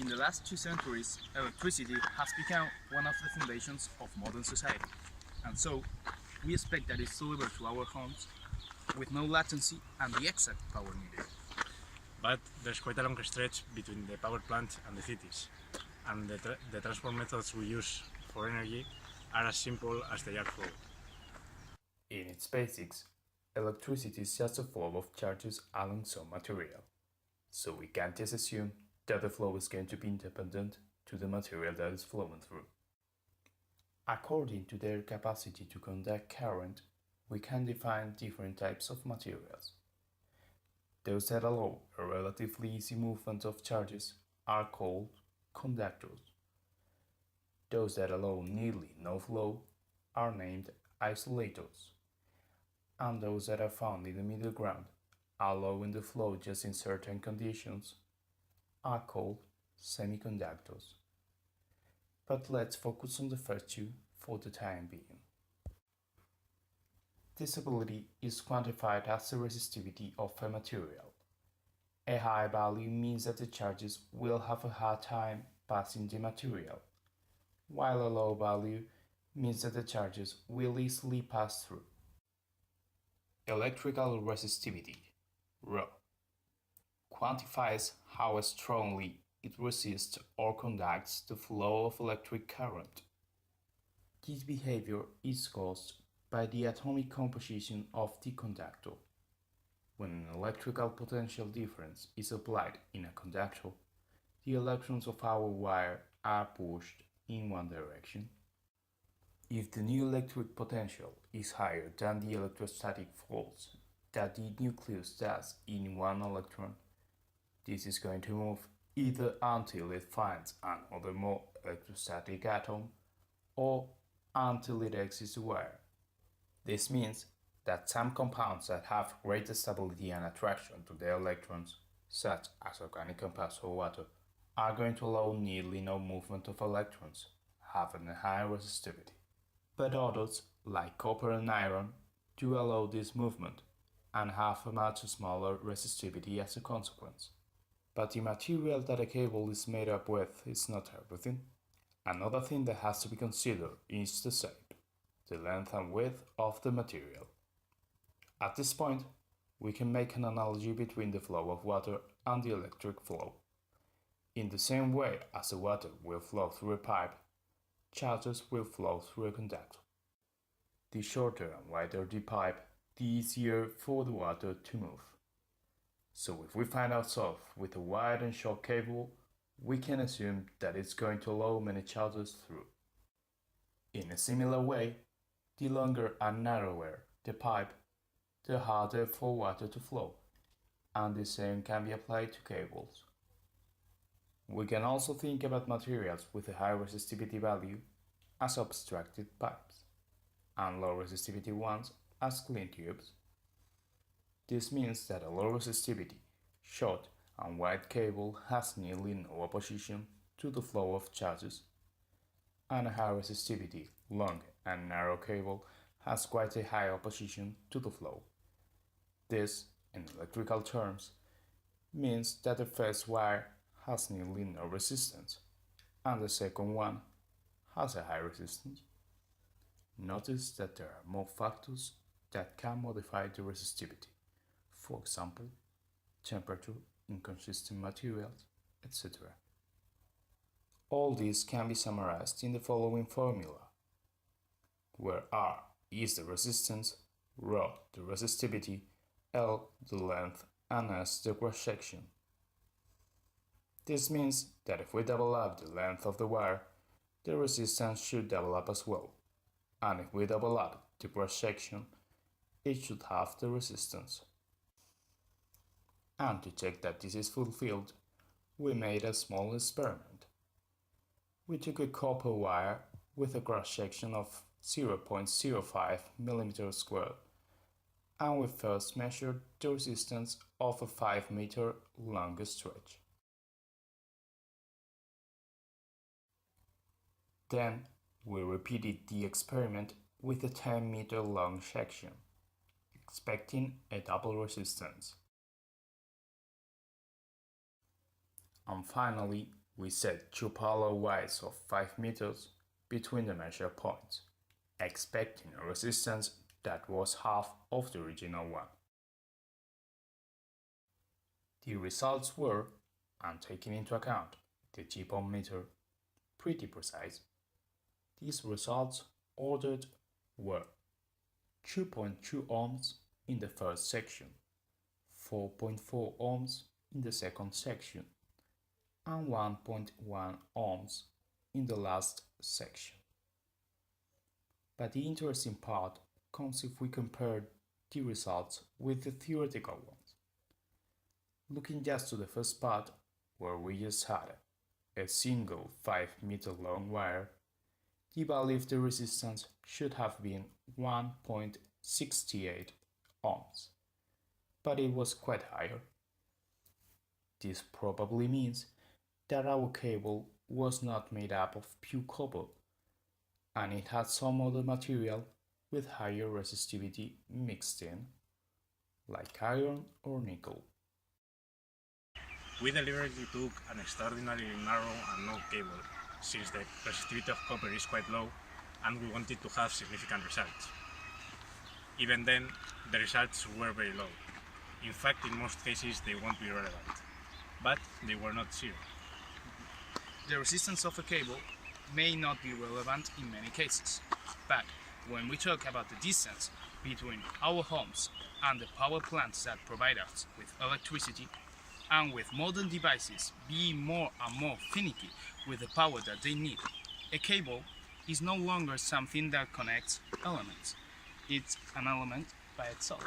In the last 2 centuries, electricity has become one of the foundations of modern society, and so we expect that it's delivered to our homes with no latency and the exact power needed. But there's quite a long stretch between the power plant and the cities, and the transport methods we use for energy are as simple as they are flow. In its basics, electricity is just a flow of charges along some material, so we can't just assume that the flow is going to be independent to the material that is flowing through. According to their capacity to conduct current, we can define different types of materials. Those that allow a relatively easy movement of charges are called conductors. Those that allow nearly no flow are named isolators. And those that are found in the middle ground, allowing the flow just in certain conditions, are called semiconductors. But let's focus on the first two for the time being. This ability is quantified as the resistivity of a material. A high value means that the charges will have a hard time passing the material, while a low value means that the charges will easily pass through. Electrical resistivity, ρ, quantifies how strongly it resists or conducts the flow of electric current. This behavior is caused by the atomic composition of the conductor. When an electrical potential difference is applied in a conductor, the electrons of our wire are pushed in one direction. If the new electric potential is higher than the electrostatic force that the nucleus does in one electron, this is going to move either until it finds another more electrostatic atom or until it exits the wire. This means that some compounds that have greater stability and attraction to their electrons, such as organic compounds or water, are going to allow nearly no movement of electrons, having a high resistivity. But others, like copper and iron, do allow this movement and have a much smaller resistivity as a consequence. But the material that a cable is made up with is not everything. Another thing that has to be considered is the shape, the length and width of the material. At this point, we can make an analogy between the flow of water and the electric flow. In the same way as the water will flow through a pipe, charges will flow through a conductor. The shorter and wider the pipe, the easier for the water to move. So if we find ourselves with a wide and short cable, we can assume that it's going to allow many charges through. In a similar way, the longer and narrower the pipe, the harder for water to flow, and the same can be applied to cables. We can also think about materials with a high resistivity value as obstructed pipes, and low resistivity ones as clean tubes. This means that a low resistivity, short and wide cable has nearly no opposition to the flow of charges, and a high resistivity, long and narrow cable has quite a high opposition to the flow. This, in electrical terms, means that the first wire has nearly no resistance, and the second one has a high resistance. Notice that there are more factors that can modify the resistivity, for example, temperature, inconsistent materials, etc. All this can be summarized in the following formula, where R is the resistance, ρ the resistivity, L the length, and S the cross-section. This means that if we double up the length of the wire, the resistance should double up as well, and if we double up the cross-section, it should have the resistance. And to check that this is fulfilled, we made a small experiment. We took a copper wire with a cross-section of 0.05 mm squared, and we first measured the resistance of a 5-meter long stretch. Then we repeated the experiment with a 10-meter long section, expecting a double resistance. And finally, We set two parallel wires of 5 meters between the measure points, expecting a resistance that was half of the original one. The results were, and taking into account the G-ohm meter, pretty precise. These results ordered were 2.2 ohms in the first section, 4.4 ohms in the second section, and 1.1 ohms in the last section. But the interesting part comes if we compare the results with the theoretical ones. Looking just to the first part, where we just had a single 5-meter long wire, the value of the resistance should have been 1.68 ohms, but it was quite higher. This probably means that our cable was not made up of pure copper, and it had some other material with higher resistivity mixed in, like iron or nickel. We deliberately took an extraordinarily narrow and low cable, since the resistivity of copper is quite low and we wanted to have significant results. Even then, the results were very low. In fact, in most cases they won't be relevant, but they were not zero. The resistance of a cable may not be relevant in many cases, but when we talk about the distance between our homes and the power plants that provide us with electricity, and with modern devices being more and more finicky with the power that they need, a cable is no longer something that connects elements. It's an element by itself.